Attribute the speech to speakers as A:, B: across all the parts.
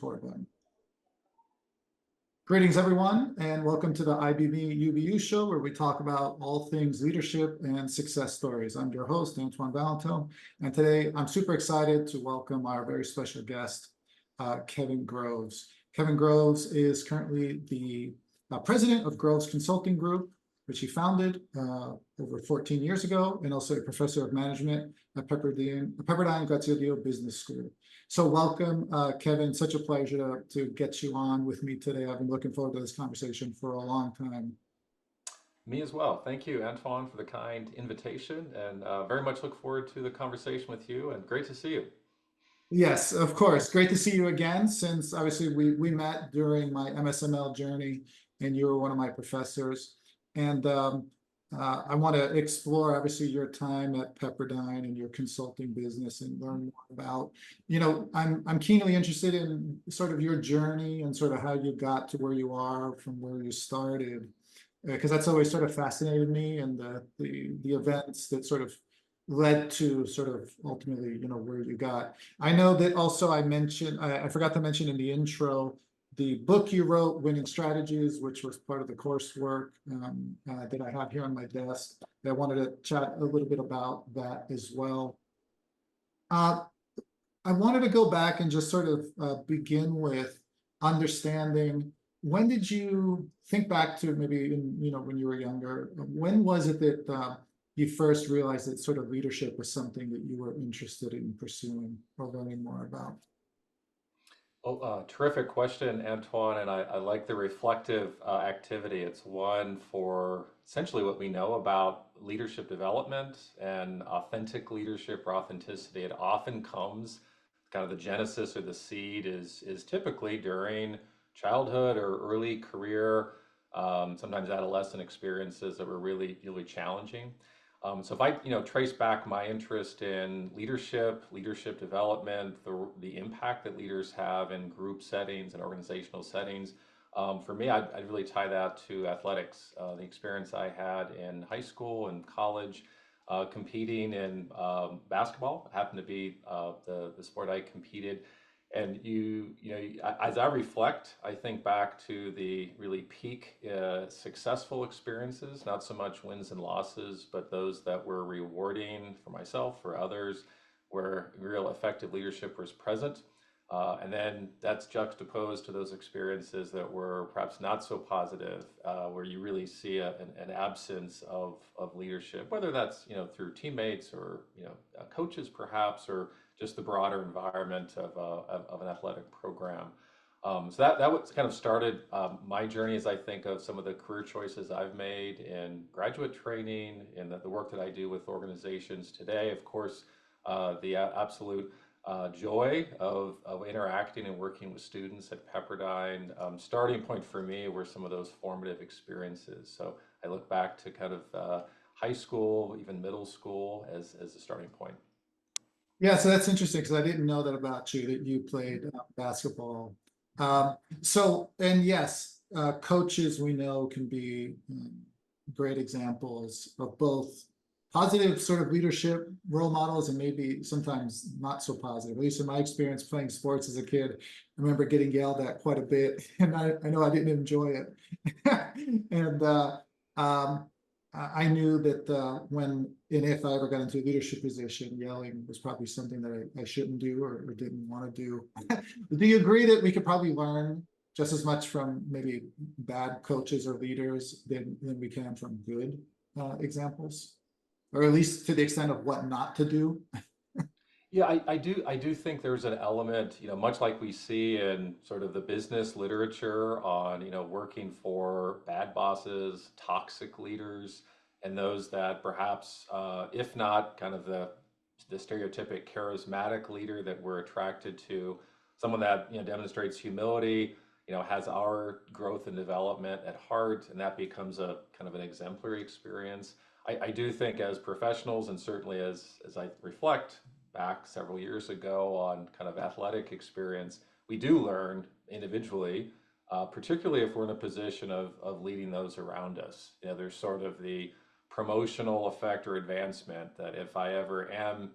A: record button. Greetings, everyone, and welcome to the IBB UBU show, where we talk about all things leadership and success stories. I'm your host, Antoine Valentin, and today I'm super excited to welcome our very special guest, Kevin Groves. Kevin Groves is currently the president of Groves Consulting Group, which he founded over 14 years ago, and also a professor of management at Pepperdine Graduate Business School. So welcome, Kevin. Such a pleasure to get you on with me today. I've been looking forward to this conversation for a long time.
B: Me as well. Thank you, Antoine, for the kind invitation, and very much look forward to the conversation with you, and great to see you.
A: Yes, of course. Great to see you again, since obviously we met during my MSML journey, and you were one of my professors. And I want to explore, obviously, your time at Pepperdine and your consulting business and learn more about, I'm keenly interested in sort of your journey and sort of how you got to where you are from where you started, because that's always sort of fascinated me, and the events that sort of led to sort of ultimately, where you got. I know that also I forgot to mention in the intro, the book you wrote, Winning Strategies, which was part of the coursework that I have here on my desk. I wanted to chat a little bit about that as well. I wanted to go back and just sort of begin with understanding, when did you think back to maybe when you were younger? When was it that you first realized that sort of leadership was something that you were interested in pursuing or learning more about?
B: Oh, terrific question, Antoine, and I like the reflective activity. It's one for essentially what we know about leadership development and authentic leadership or authenticity. It often comes, kind of the genesis or the seed is typically during childhood or early career, sometimes adolescent experiences that were really, really challenging. So if I, trace back my interest in leadership development, the impact that leaders have in group settings and organizational settings, for me, I'd really tie that to athletics. The experience I had in high school and college, competing in basketball happened to be the sport I competed. And as I reflect, I think back to the really peak successful experiences, not so much wins and losses, but those that were rewarding for myself, for others, where real effective leadership was present. And then that's juxtaposed to those experiences that were perhaps not so positive, where you really see an absence of leadership, whether that's through teammates or coaches perhaps, or just the broader environment of an athletic program. So that was kind of started my journey, as I think of some of the career choices I've made in graduate training and the work that I do with organizations today. Of course, the absolute joy of interacting and working with students at Pepperdine. Starting point for me were some of those formative experiences. So I look back to kind of high school, even middle school as a starting point.
A: Yeah, so that's interesting, because I didn't know that about you, that you played basketball. And yes, coaches we know can be great examples of both positive sort of leadership role models and maybe sometimes not so positive. At least in my experience playing sports as a kid, I remember getting yelled at quite a bit, and I know I didn't enjoy it. And I knew that when and if I ever got into a leadership position, yelling was probably something that I shouldn't do or didn't want to do. Do you agree that we could probably learn just as much from maybe bad coaches or leaders than we can from good examples? Or at least to the extent of what not to do?
B: Yeah, I do think there's an element, much like we see in sort of the business literature on, working for bad bosses, toxic leaders, and those that perhaps, if not kind of the stereotypic charismatic leader that we're attracted to, someone that, demonstrates humility, has our growth and development at heart, and that becomes a kind of an exemplary experience. I do think as professionals, and certainly as I reflect back several years ago on kind of athletic experience, we do learn individually, particularly if we're in a position of leading those around us. There's sort of the promotional effect or advancement that if I ever am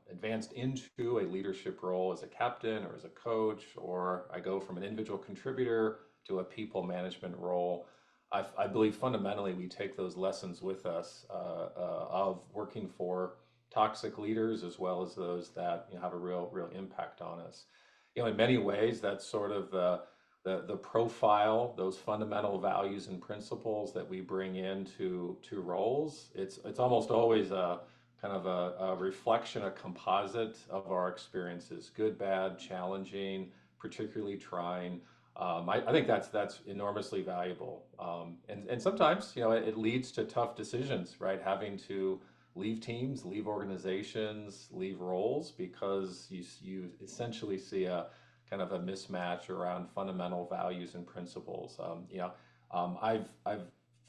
B: advanced into a leadership role as a captain or as a coach, or I go from an individual contributor to a people management role. I believe fundamentally we take those lessons with us of working for toxic leaders as well as those that have a real impact on us. In many ways, that's sort of the profile, those fundamental values and principles that we bring into roles. It's almost always a kind of a reflection, a composite of our experiences, good, bad, challenging, particularly trying. I think that's enormously valuable. And sometimes, it leads to tough decisions, right? Having to leave teams, leave organizations, leave roles because you essentially see a kind of a mismatch around fundamental values and principles. I've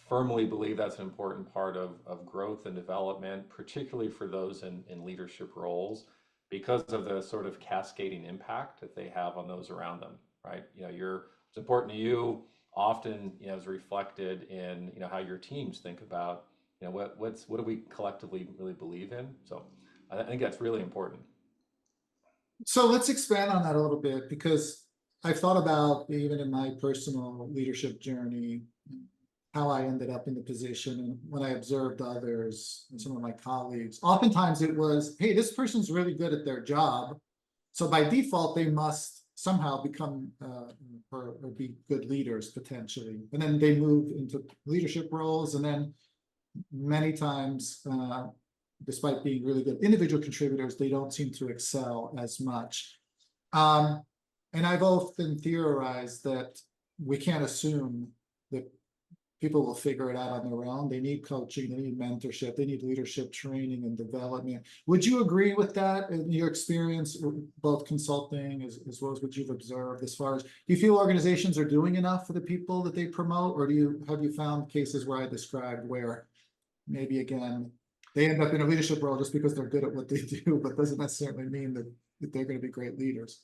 B: firmly believe that's an important part of growth and development, particularly for those in leadership roles, because of the sort of cascading impact that they have on those around them, right? It's important to you often, is reflected in, how your teams think about, what do we collectively really believe in? So I think that's really important.
A: So let's expand on that a little bit because I've thought about even in my personal leadership journey, how I ended up in the position and when I observed others and some of my colleagues. Oftentimes it was, hey, this person's really good at their job. So by default, they must somehow become or be good leaders potentially. And then they move into leadership roles. And then many times, despite being really good individual contributors, they don't seem to excel as much. And I've often theorized that we can't assume that people will figure it out on their own. They need coaching, they need mentorship, they need leadership training and development. Would you agree with that in your experience, both consulting as well as what you've observed as far as, do you feel organizations are doing enough for the people that they promote, or have you found cases where I described where maybe again, they end up in a leadership role just because they're good at what they do, but doesn't necessarily mean that they're going to be great leaders?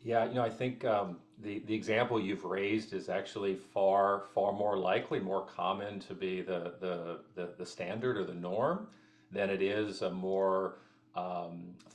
B: Yeah, I think the example you've raised is actually far more likely, more common to be the standard or the norm than it is a more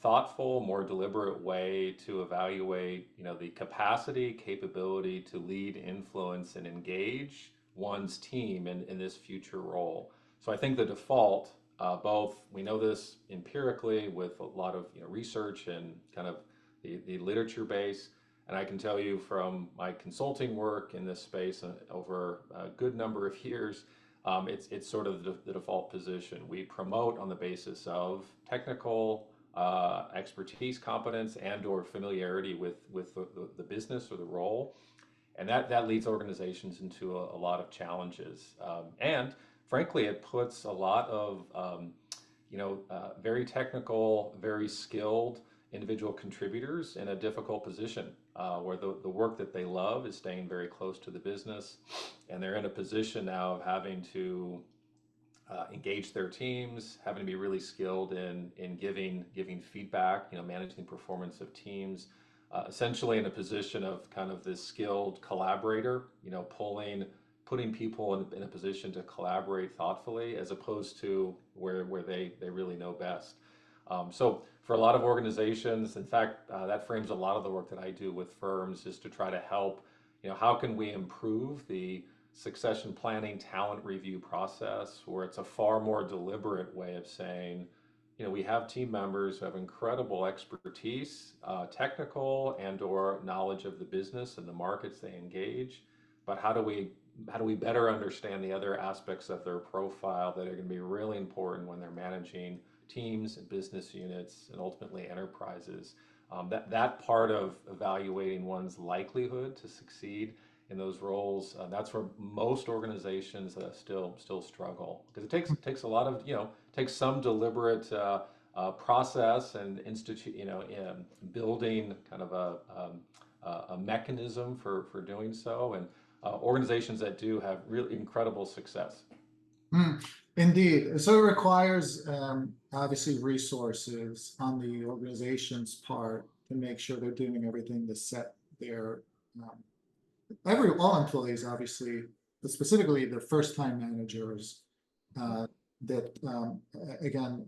B: thoughtful, more deliberate way to evaluate, the capacity, capability to lead, influence, and engage one's team in this future role. So I think the default, both we know this empirically with a lot of research and kind of the literature base. And I can tell you from my consulting work in this space over a good number of years, it's sort of the default position. We promote on the basis of technical expertise, competence, and/or familiarity with the business or the role, and that leads organizations into a lot of challenges. And frankly, it puts a lot of very technical, very skilled individual contributors in a difficult position where the work that they love is staying very close to the business, and they're in a position now of having to engage their teams, having to be really skilled in giving feedback, managing performance of teams, essentially in a position of kind of this skilled collaborator, putting people in a position to collaborate thoughtfully as opposed to where they really know best. So for a lot of organizations, in fact, that frames a lot of the work that I do with firms is to try to help, how can we improve the succession planning talent review process where it's a far more deliberate way of saying, we have team members who have incredible expertise, technical and/or knowledge of the business and the markets they engage, but how do we better understand the other aspects of their profile that are going to be really important when they're managing teams and business units and ultimately enterprises? That part of evaluating one's likelihood to succeed in those roles, that's where most organizations still struggle because it takes a lot of takes some deliberate process and building kind of a mechanism for doing so, and organizations that do have really incredible success.
A: Indeed. So it requires obviously resources on the organization's part to make sure they're doing everything to set their um, all employees, obviously, but specifically the first-time managers that again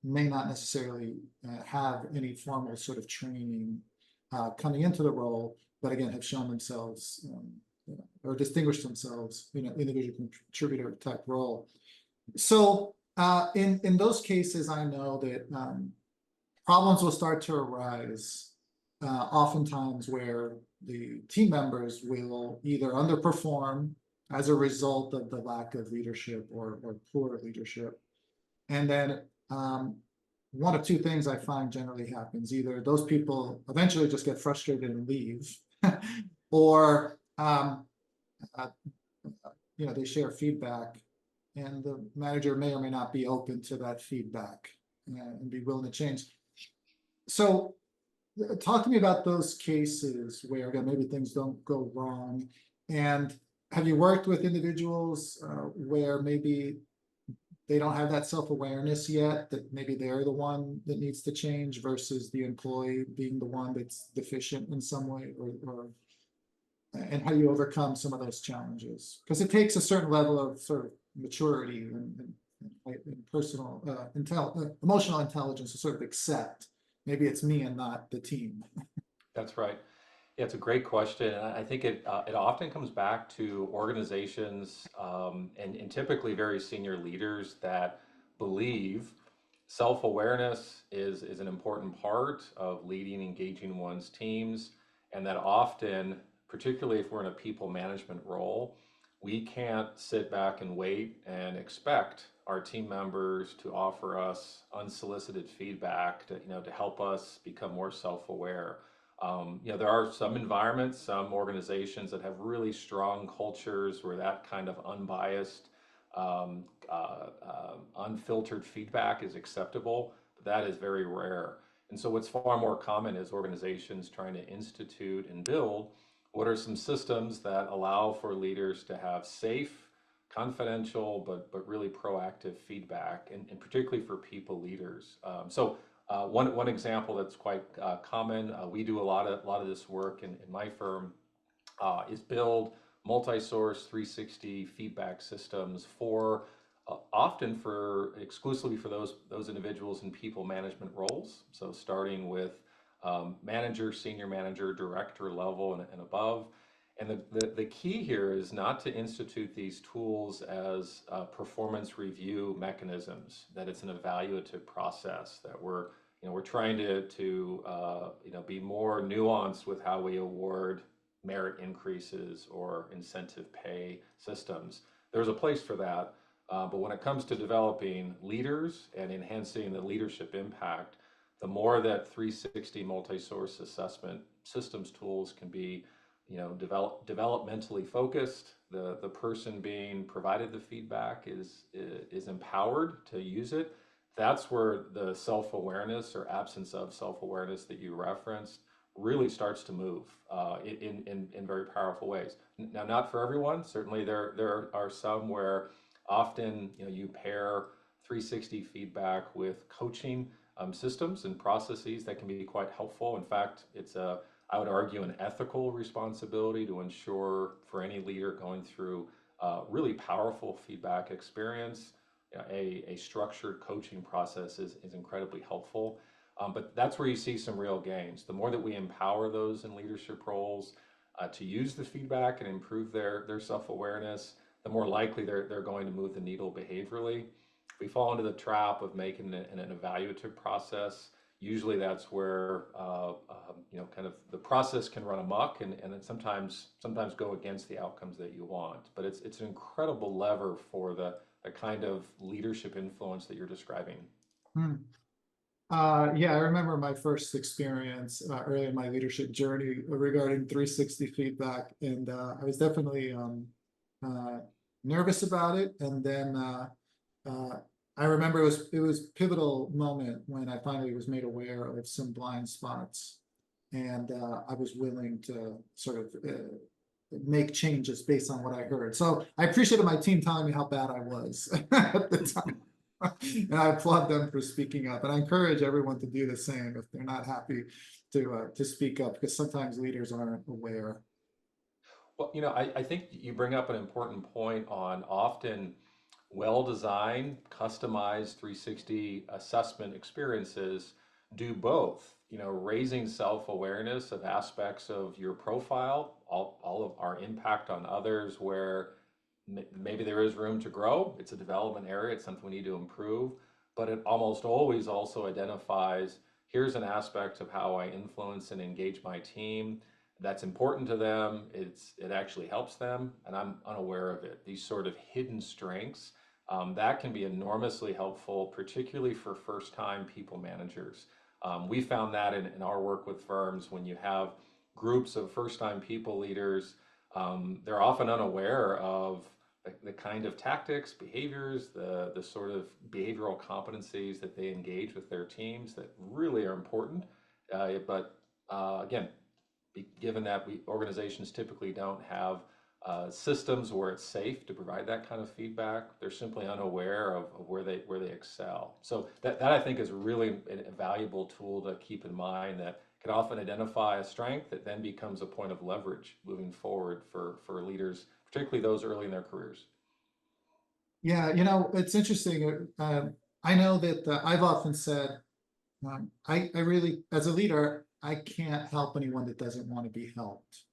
A: may not necessarily have any formal sort of training coming into the role, but again, have shown themselves or distinguished themselves in an individual contributor type role. So in those cases, I know that problems will start to arise oftentimes where the team members will either underperform as a result of the lack of leadership or poor leadership. And then one of two things I find generally happens. Either those people eventually just get frustrated and leave, or they share feedback, and the manager may or may not be open to that feedback and be willing to change. So talk to me about those cases where, again, maybe things don't go wrong. And have you worked with individuals where maybe they don't have that self-awareness yet, that maybe they're the one that needs to change versus the employee being the one that's deficient in some way, and how you overcome some of those challenges? Because it takes a certain level of sort of maturity and personal, emotional intelligence to sort of accept maybe it's me and not the team.
B: That's right. Yeah, it's a great question. And I think it often comes back to organizations and typically very senior leaders that believe self-awareness is an important part of leading, engaging one's teams, and that often, particularly if we're in a people management role, we can't sit back and wait and expect our team members to offer us unsolicited feedback to help us become more self-aware. There are some environments, some organizations that have really strong cultures where that kind of unbiased, unfiltered feedback is acceptable, but that is very rare. And so what's far more common is organizations trying to institute and build what are some systems that allow for leaders to have safe, confidential, but really proactive feedback, and particularly for people leaders. One example that's quite common, we do a lot of this work in my firm, is build multi-source 360 feedback systems for often for exclusively for those individuals in people management roles. So starting with manager, senior manager, director level and above. And the key here is not to institute these tools as performance review mechanisms, that it's an evaluative process, that we're trying to be more nuanced with how we award merit increases or incentive pay systems. There's a place for that, but when it comes to developing leaders and enhancing the leadership impact, the more that 360 multi-source assessment systems tools can be developmentally focused, the person being provided the feedback is empowered to use it. That's where the self-awareness or absence of self-awareness that you referenced really starts to move in very powerful ways. Now, not for everyone. Certainly, there are some where often you pair 360 feedback with coaching systems and processes that can be quite helpful. In fact, I would argue, an ethical responsibility to ensure for any leader going through really powerful feedback experience, a structured coaching process is incredibly helpful. But that's where you see some real gains. The more that we empower those in leadership roles to use the feedback and improve their self-awareness, the more likely they're going to move the needle behaviorally. If we fall into the trap of making it an evaluative process, usually that's where kind of the process can run amok and then sometimes go against the outcomes that you want. But it's an incredible lever for the kind of leadership influence that you're describing.
A: Hmm. Yeah, I remember my first experience early in my leadership journey regarding 360 feedback, and I was definitely uh, nervous about it. And then I remember it was pivotal moment when I finally was made aware of some blind spots, and I was willing to sort of make changes based on what I heard. So I appreciated my team telling me how bad I was at the time. And I applaud them for speaking up. And I encourage everyone to do the same if they're not happy to speak up, because sometimes leaders aren't aware.
B: Well, I think you bring up an important point on often well-designed, customized 360 assessment experiences do both, raising self-awareness of aspects of your profile, all of our impact on others, where maybe there is room to grow. It's a development area, it's something we need to improve, but it almost always also identifies here's an aspect of how I influence and engage my team that's important to them. It actually helps them, and I'm unaware of it. These sort of hidden strengths that can be enormously helpful, particularly for first-time people managers. We found that in our work with firms, when you have groups of first-time people leaders, they're often unaware of the kind of tactics, behaviors, the sort of behavioral competencies that they engage with their teams that really are important. But again, given that organizations typically don't have systems where it's safe to provide that kind of feedback, they're simply unaware of where they excel. So that I think is really a valuable tool to keep in mind, that can often identify a strength that then becomes a point of leverage moving forward for leaders, particularly those early in their careers.
A: Yeah, it's interesting. I know that I've often said, I really, as a leader, I can't help anyone that doesn't want to be helped.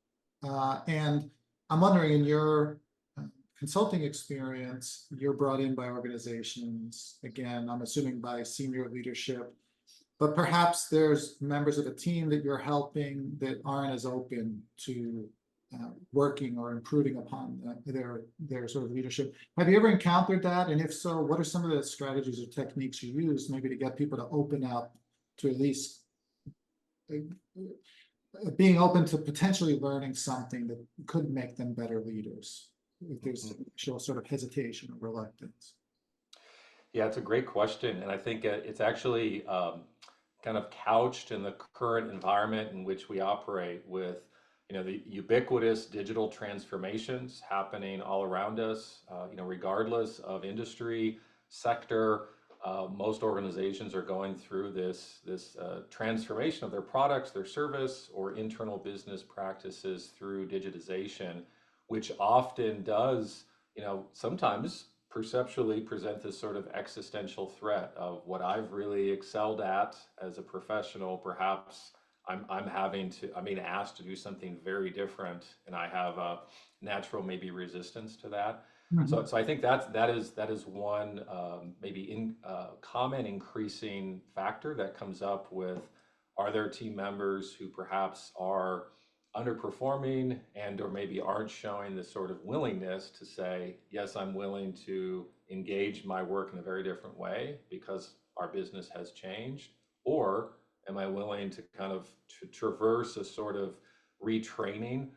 A: And I'm wondering, in your consulting experience, you're brought in by organizations, again, I'm assuming by senior leadership, but perhaps there's members of a team that you're helping that aren't as open to working or improving upon their sort of leadership. Have you ever encountered that? And if so, what are some of the strategies or techniques you use maybe to get people to open up to at least being open to potentially learning something that could make them better leaders, if there's show sort of hesitation or reluctance?
B: Yeah, it's a great question, and I think it's actually kind of couched in the current environment in which we operate, with the ubiquitous digital transformations happening all around us. Regardless of industry sector, most organizations are going through this transformation of their products, their service, or internal business practices through digitization, which often does, sometimes perceptually present this sort of existential threat of what I've really excelled at as a professional. Perhaps I'm being asked to do something very different, and I have a natural maybe resistance to that.
A: Mhm.
B: So I think that is one maybe common increasing factor that comes up with, are there team members who perhaps are underperforming and or maybe aren't showing the sort of willingness to say, yes, I'm willing to engage my work in a very different way because our business has changed, or am I willing to kind of traverse a sort of retraining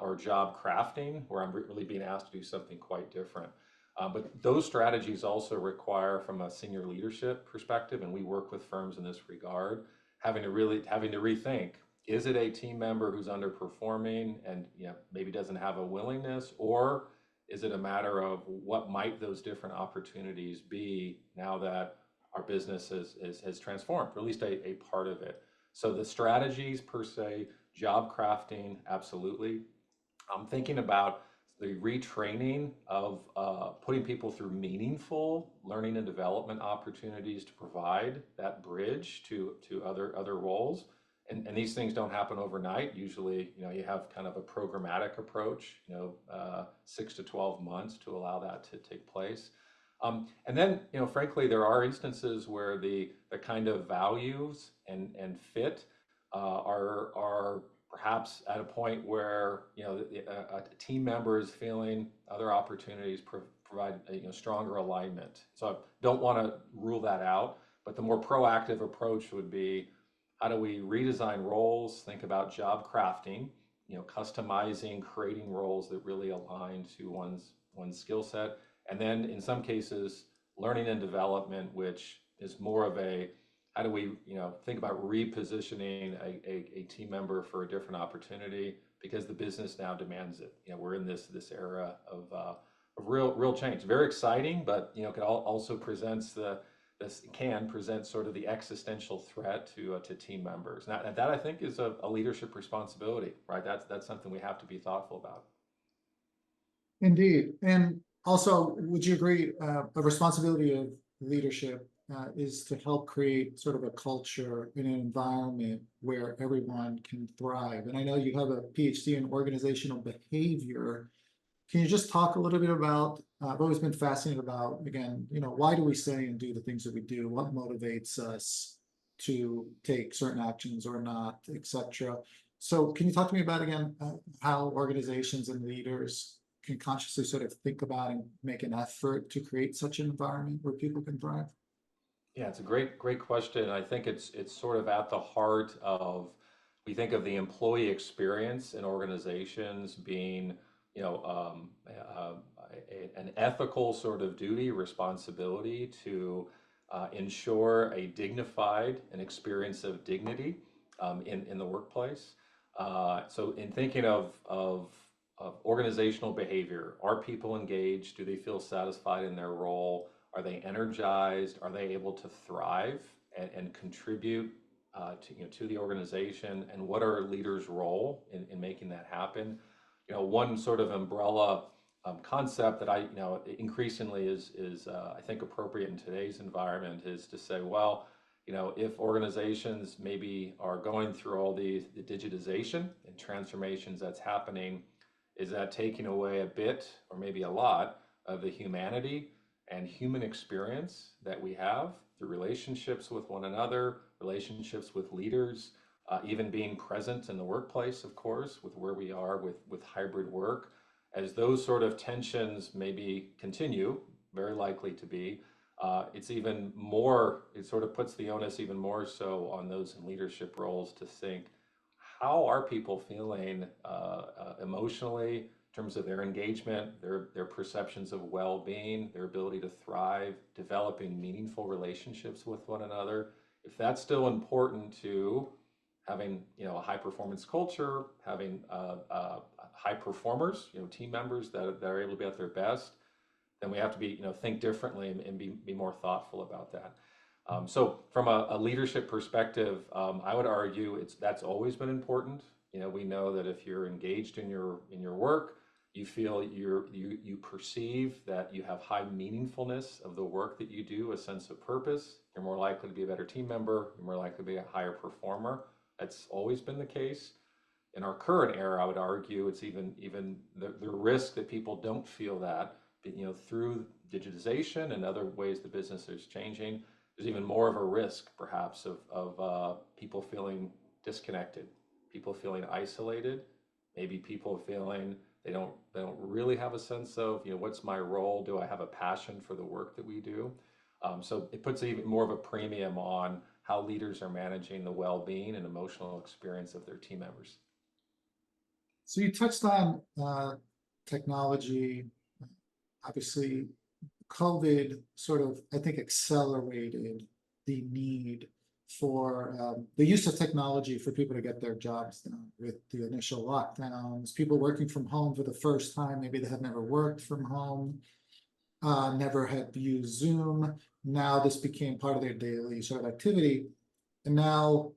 B: or job crafting where I'm really being asked to do something quite different. But those strategies also require, from a senior leadership perspective, and we work with firms in this regard, having to rethink: is it a team member who's underperforming and maybe doesn't have a willingness, or is it a matter of what might those different opportunities be now that our business has transformed, or at least a part of it? So the strategies per se, job crafting, absolutely. I'm thinking about the retraining of putting people through meaningful learning and development opportunities to provide that bridge to other roles. And these things don't happen overnight. Usually, you have kind of a programmatic approach, 6 to 12 months to allow that to take place. And then, frankly, there are instances where the kind of values and fit are perhaps at a point where a team member is feeling other opportunities provide stronger alignment. So I don't want to rule that out, but the more proactive approach would be, how do we redesign roles, think about job crafting, customizing, creating roles that really align to one's skill set, and then in some cases learning and development, which is more of a, how do we think about repositioning a team member for a different opportunity because the business now demands it. We're in this era of real change. Very exciting, but it also presents this can present sort of the existential threat to team members. And that I think is a leadership responsibility, right? That's something we have to be thoughtful about.
A: Indeed. And Also, would you agree, a responsibility of leadership is to help create sort of a culture in an environment where everyone can thrive? And I know you have a PhD in organizational behavior. Can you just talk a little bit about, I've always been fascinated about, again, why do we say and do the things that we do? What motivates us to take certain actions or not, etc. So can you talk to me about, again, how organizations and leaders can consciously sort of think about and make an effort to create such an environment where people can thrive?
B: Yeah, it's a great question. I think it's sort of at the heart of, we think of the employee experience in organizations being, you know, an ethical sort of duty, responsibility to ensure a dignified an experience of dignity in the workplace. So in thinking of organizational behavior, are people engaged? Do they feel satisfied in their role? Are they energized? Are they able to thrive and contribute to the organization? And what are leaders' role in making that happen? One sort of umbrella concept that increasingly is I think appropriate in today's environment is to say, well, if organizations maybe are going through all the digitization and transformations that's happening, is that taking away a bit or maybe a lot of the humanity and human experience that we have through relationships with one another, relationships with leaders, even being present in the workplace, of course, with where we are with hybrid work. As those sort of tensions maybe continue, very likely to be, it's even more, it sort of puts the onus even more so on those in leadership roles to think, how are people feeling emotionally in terms of their engagement, their perceptions of well-being, their ability to thrive, developing meaningful relationships with one another. If that's still important to having a high performance culture, having high performers, team members that are able to be at their best, then we have to be think differently and be more thoughtful about that. So from a leadership perspective, I would argue that's always been important. We know that if you're engaged in your work, you feel you perceive that you have high meaningfulness of the work that you do, a sense of purpose. You're more likely to be a better team member. You're more likely to be a higher performer. That's always been the case. In our current era, I would argue it's even the risk that people don't feel that, through digitization and other ways the business is changing. There's even more of a risk, perhaps, of people feeling disconnected, people feeling isolated, maybe people feeling they don't really have a sense of what's my role? Do I have a passion for the work that we do? So it puts even more of a premium on how leaders are managing the well-being and emotional experience of their team members.
A: So you touched on technology. Obviously, COVID sort of, I think, accelerated the need for the use of technology for people to get their jobs done with the initial lockdowns, people working from home for the first time. Maybe they had never worked from home, never had used Zoom. Now this became part of their daily sort of activity. And now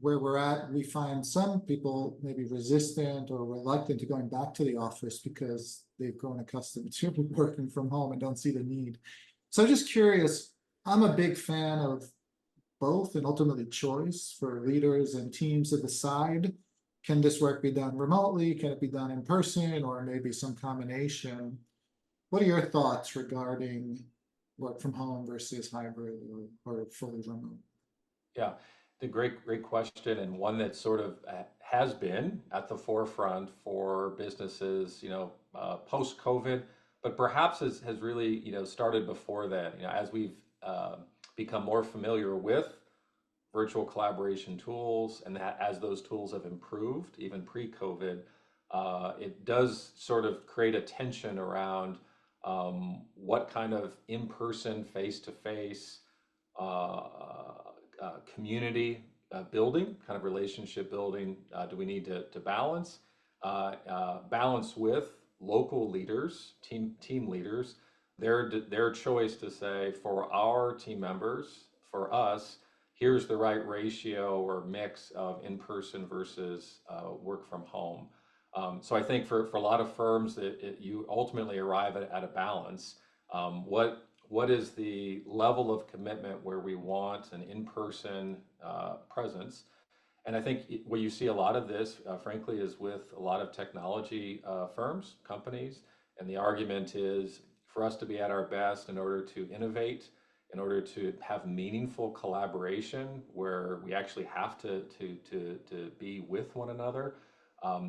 A: where we're at, we find some people maybe resistant or reluctant to going back to the office because they've grown accustomed to working from home and don't see the need. So I'm just curious, I'm a big fan of both and ultimately choice for leaders and teams to decide, can this work be done remotely? Can it be done in person or maybe some combination? What are your thoughts regarding work from home versus hybrid or fully remote?
B: Yeah, the great question, and one that sort of has been at the forefront for businesses, post COVID, but perhaps has really, started before then. As we've become more familiar with virtual collaboration tools, and that as those tools have improved, even pre-COVID, it does sort of create a tension around what kind of in-person, face-to-face community building, kind of relationship building, do we need to balance? Balance with local leaders, team leaders, their choice to say, for our team members, for us, here's the right ratio or mix of in-person versus work from home. So I think for a lot of firms, you ultimately arrive at a balance. What is the level of commitment where we want an in-person presence? And I think where you see a lot of this, frankly, is with a lot of technology firms, companies, and the argument is for us to be at our best in order to innovate, in order to have meaningful collaboration where we actually have to be with one another.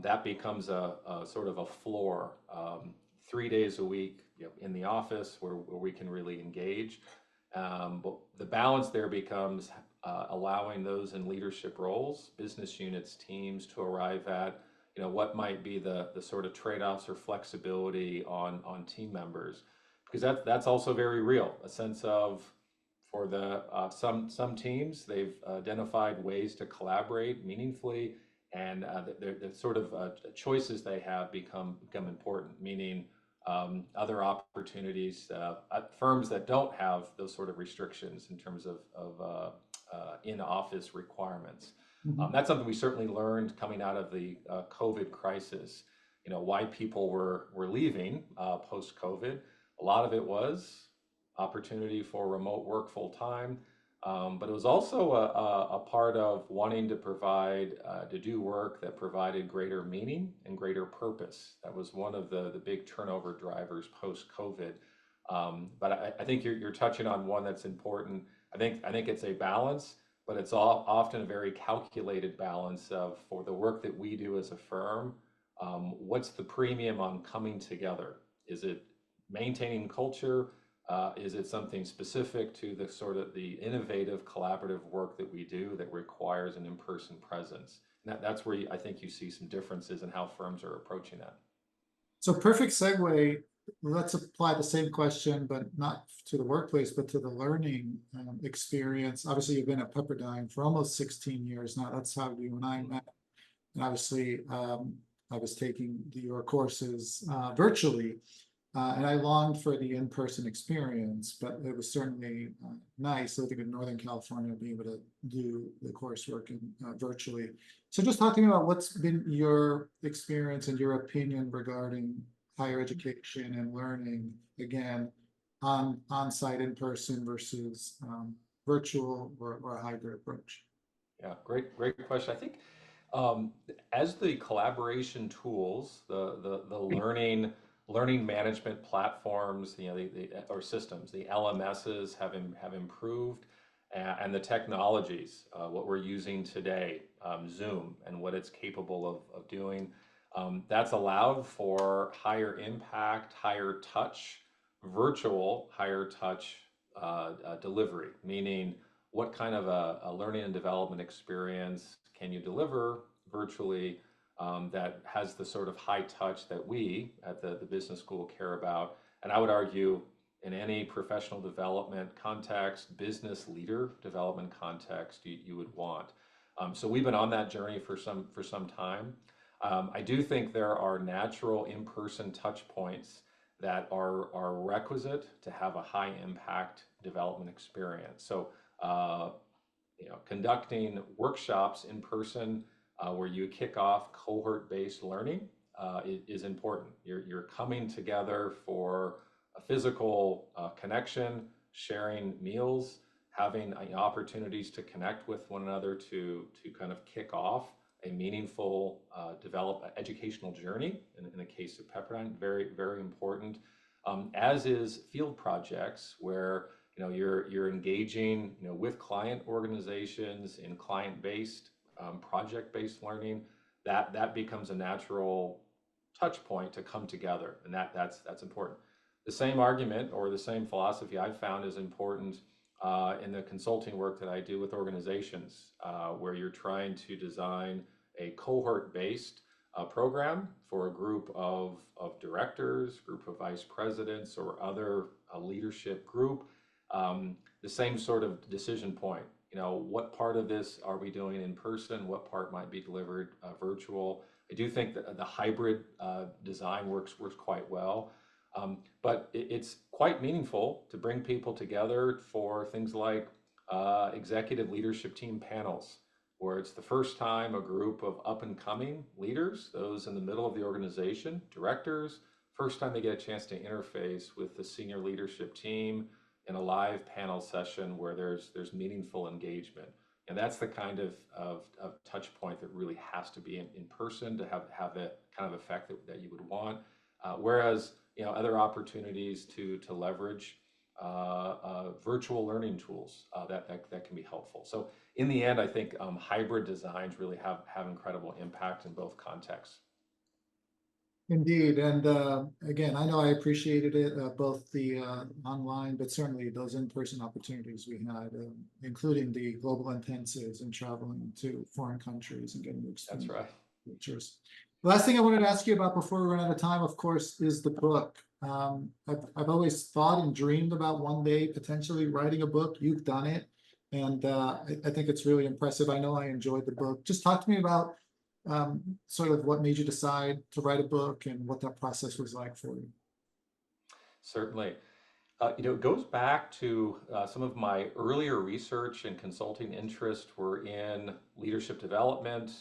B: That becomes a sort of a floor. 3 days a week, in the office where we can really engage. But the balance there becomes allowing those in leadership roles, business units, teams to arrive at, what might be the sort of trade-offs or flexibility on team members, because that's also very real. A sense of for the some teams, they've identified ways to collaborate meaningfully, and the sort of choices they have become important. Meaning other opportunities, firms that don't have those sort of restrictions in terms of in-office requirements.
A: Mhm.
B: That's something we certainly learned coming out of the COVID crisis. Why people were leaving post-COVID. A lot of it was opportunity for remote work full time, but it was also a part of wanting to provide to do work that provided greater meaning and greater purpose. That was one of the big turnover drivers post-COVID. But I think you're touching on one that's important. I think it's a balance, but it's often a very calculated balance of for the work that we do as a firm. What's the premium on coming together? Is it maintaining culture? Is it something specific to the sort of the innovative collaborative work that we do that requires an in-person presence? And that's where I think you see some differences in how firms are approaching that.
A: So perfect segue. Let's apply the same question, but not to the workplace, but to the learning experience. Obviously, you've been at Pepperdine for almost 16 years now. That's how you and I met. And obviously, I was taking your courses virtually, and I longed for the in-person experience, but it was certainly nice living in Northern California, being able to do the coursework virtually. So just talking about what's been your experience and your opinion regarding higher education and learning, again, on-site in-person versus virtual or a hybrid approach.
B: Yeah, great question. I think um, as the collaboration tools, the learning management platforms, or systems, the LMSs have improved, and the technologies, what we're using today, Zoom, and what it's capable of doing, that's allowed for higher impact, higher touch, virtual higher touch delivery, meaning what kind of a learning and development experience can you deliver virtually that has the sort of high touch that we at the business school care about? And I would argue in any professional development context, business leader development context, you would want. So we've been on that journey for some time. I do think there are natural in-person touch points that are requisite to have a high impact development experience. So conducting workshops in person where you kick off cohort-based learning is important. You're coming together for a physical connection, sharing meals, having opportunities to connect with one another to kind of kick off a meaningful develop educational journey. In the case of Pepperdine, very important. As is field projects where you're engaging with client organizations in client-based project-based learning. That becomes a natural touch point to come together, and that's important. The same argument or the same philosophy I've found is important in the consulting work that I do with organizations, where you're trying to design a cohort-based program for a group of directors, group of vice presidents, or other leadership group. The same sort of decision point. What part of this are we doing in person? What part might be delivered virtual? I do think that the hybrid design works quite well. But it's quite meaningful to bring people together for things like executive leadership team panels, where it's the first time a group of up and coming leaders, those in the middle of the organization, directors, first time they get a chance to interface with the senior leadership team in a live panel session where there's meaningful engagement. And that's the kind of touch point that really has to be in person to have that kind of effect that you would want. Whereas, other opportunities to leverage virtual learning tools that can be helpful. So in the end, I think hybrid designs really have incredible impact in both contexts.
A: Indeed, and again, I know I appreciated it, both the online, but certainly those in-person opportunities we had, including the global intensives and traveling to foreign countries and getting to
B: That's
A: experience
B: right.
A: cultures. The last thing I wanted to ask you about before we run out of time, of course, is the book. I've always thought and dreamed about one day potentially writing a book. You've done it, and I think it's really impressive. I know I enjoyed the book. Just talk to me about sort of what made you decide to write a book and what that process was like for you.
B: Certainly. It goes back to some of my earlier research and consulting interests were in leadership development,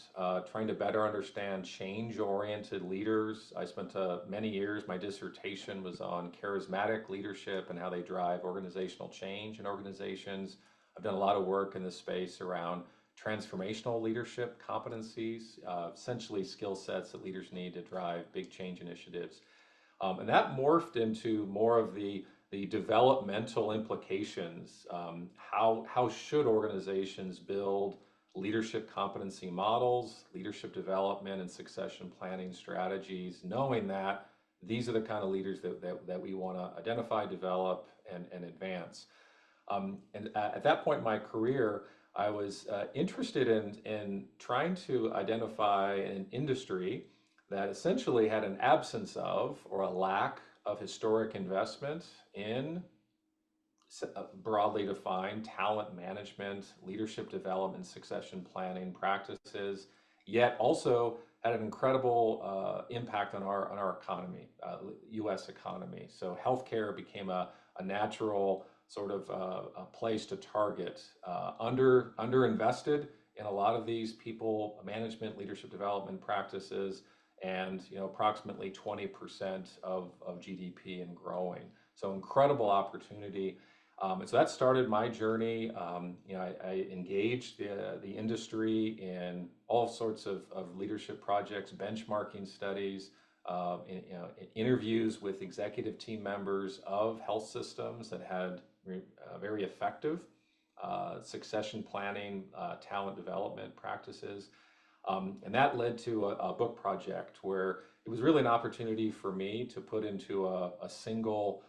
B: trying to better understand change-oriented leaders. I spent many years, my dissertation was on charismatic leadership and how they drive organizational change in organizations. I've done a lot of work in this space around transformational leadership competencies, essentially skill sets that leaders need to drive big change initiatives. And that morphed into more of the developmental implications. How should organizations build leadership competency models, leadership development, and succession planning strategies, knowing that these are the kind of leaders that we want to identify, develop, and advance. And at that point in my career, I was interested in trying to identify an industry that essentially had an absence of or a lack of historic investment in broadly defined talent management, leadership development, succession planning practices, yet also had an incredible impact on our economy, U.S. economy. So healthcare became a natural sort of a place to target, underinvested in a lot of these people management, leadership development practices, and approximately 20% of GDP and growing. So incredible opportunity. And so that started my journey. I engaged the industry in all sorts of leadership projects, benchmarking studies, interviews with executive team members of health systems that had very effective succession planning, talent development practices. And that led to a book project where it was really an opportunity for me to put into a single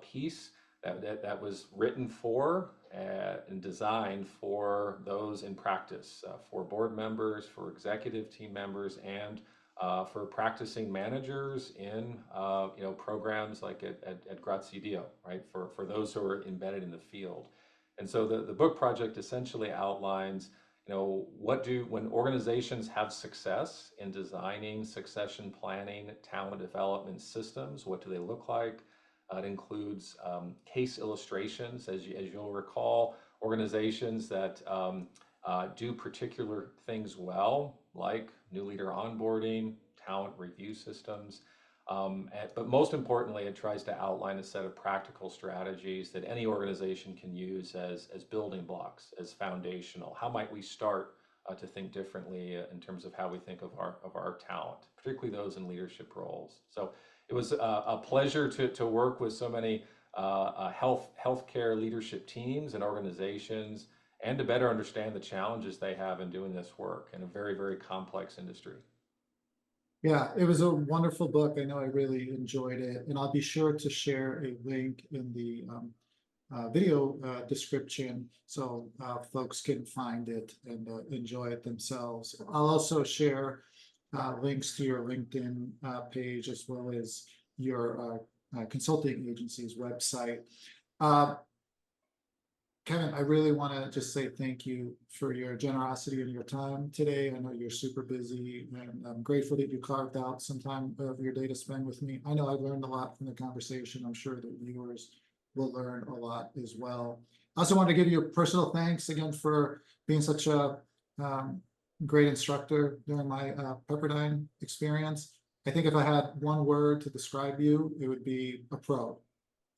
B: piece that was written for and designed for those in practice, for board members, for executive team members, and for practicing managers in programs like at Grazie Dio, right? For those who are embedded in the field. And so the book project essentially outlines when organizations have success in designing succession planning, talent development systems, what do they look like? It includes case illustrations, as you'll recall, organizations that do particular things well, like new leader onboarding, talent review systems. But most importantly, it tries to outline a set of practical strategies that any organization can use as building blocks, as foundational. How might we start to think differently in terms of how we think of our talent, particularly those in leadership roles? So it was a pleasure to work with so many healthcare leadership teams and organizations, and to better understand the challenges they have in doing this work in a very, very complex industry.
A: Yeah, it was a wonderful book. I know I really enjoyed it, and I'll be sure to share a link in the video description so folks can find it and enjoy it themselves. I'll also share links to your LinkedIn page as well as your consulting agency's website. Kevin, I really want to just say thank you for your generosity and your time today. I know you're super busy, and I'm grateful that you carved out some time of your day to spend with me. I know I've learned a lot from the conversation. I'm sure that viewers will learn a lot as well. I also want to give you a personal thanks again for being such a um, great instructor during my Pepperdine experience. I think if I had one word to describe you, it would be a pro.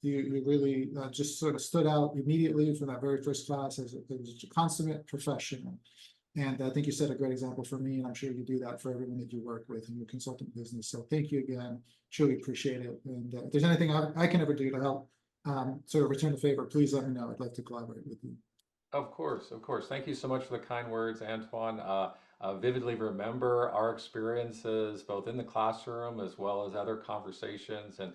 A: You really just sort of stood out immediately from that very first class as a consummate professional. And I think you set a great example for me, and I'm sure you do that for everyone that you work with in your consultant business. So thank you again. Truly appreciate it. And if there's anything I can ever do to help sort of return the favor, please let me know. I'd love to collaborate with you.
B: Of course, of course. Thank you so much for the kind words, Antoine. Vividly remember our experiences both in the classroom as well as other conversations. And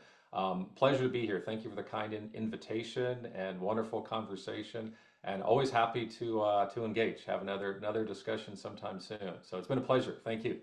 B: pleasure to be here. Thank you for the kind invitation and wonderful conversation. And always happy to engage, have another discussion sometime soon. So it's been a pleasure. Thank you.